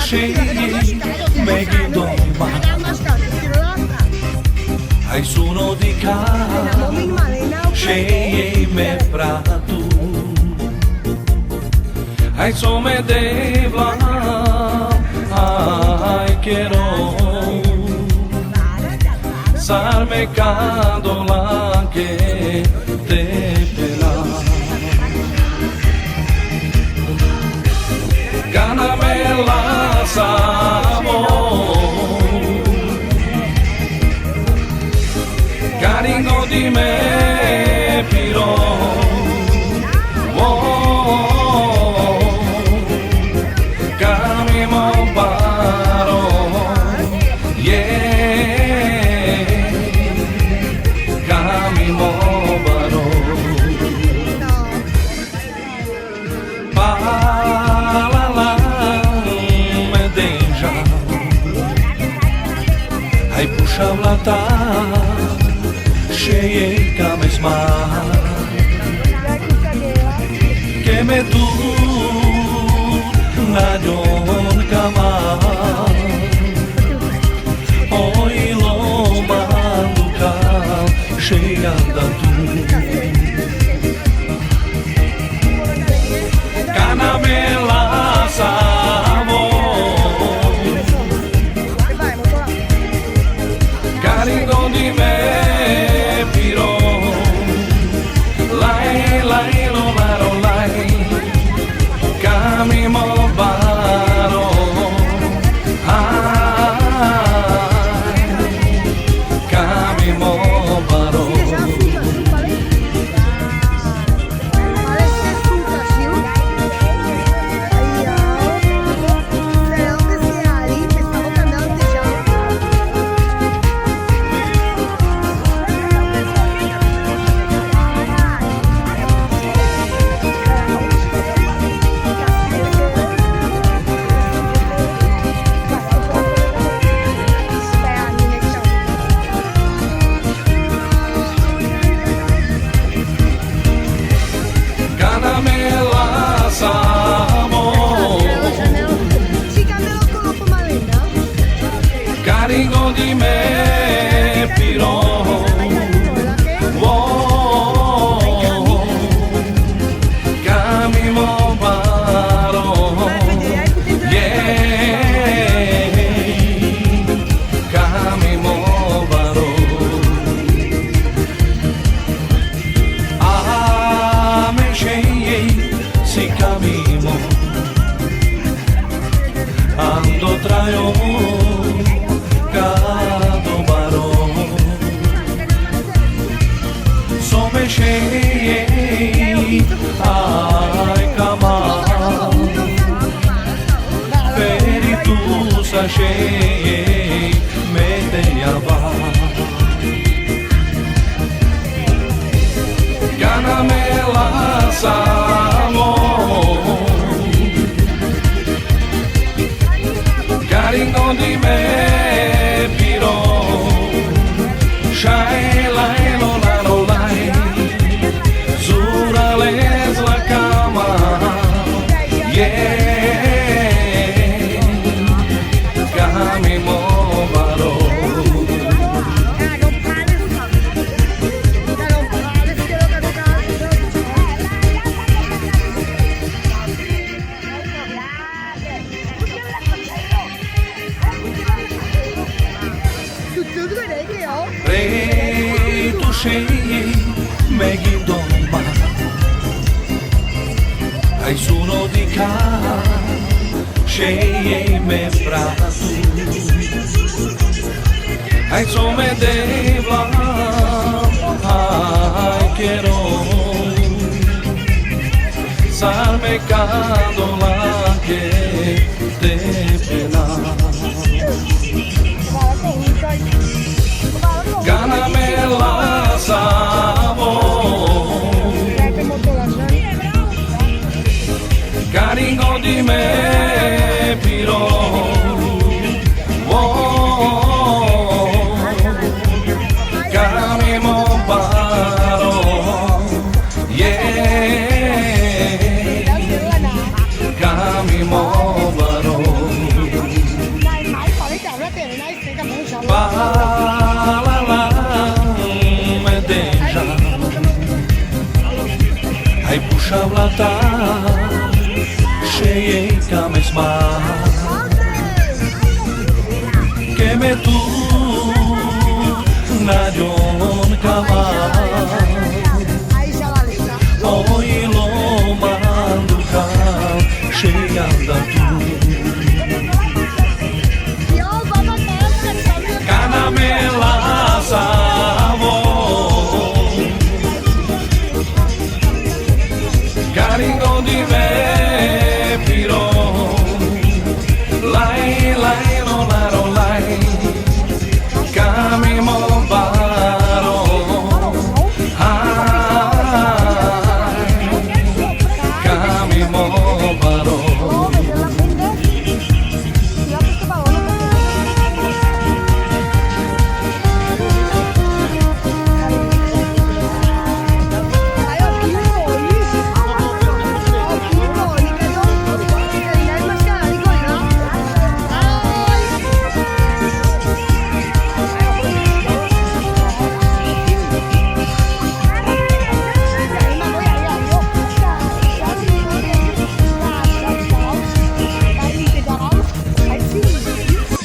scegli meglio domani. Hai suono di casa, scegli me prato. Hai some devla, ai quiero. Sarme cadola che te pela. Canamela samo, caringo di me piro. Camimo paro, camimo paro. Hai puxa vlata, cheie came smar, que me tu na don cama, oi lo manduca, cheia da tu, canamela samo. Caringo di me piro, lai lai lo laro lai, camimo baro, camimo baro. Caringo di me piro, camimo paro, camimo paro. Me scegli si camimo, ando traio. Ai cama, peri tu sachei, me tenhava. Canamela samo, caringo di me piro, shai lai lo la lo lai. Zurales la cama, camimo baro. Re tu scegli meglio domani. Hai suono di casa, scegli me prato. Hai some devla, ai quiero. Sarme cadola che te pena. Canamela samo, caringo di me piro, camimo paro, camimo paro. шавлата шејка ме сма ке ме ту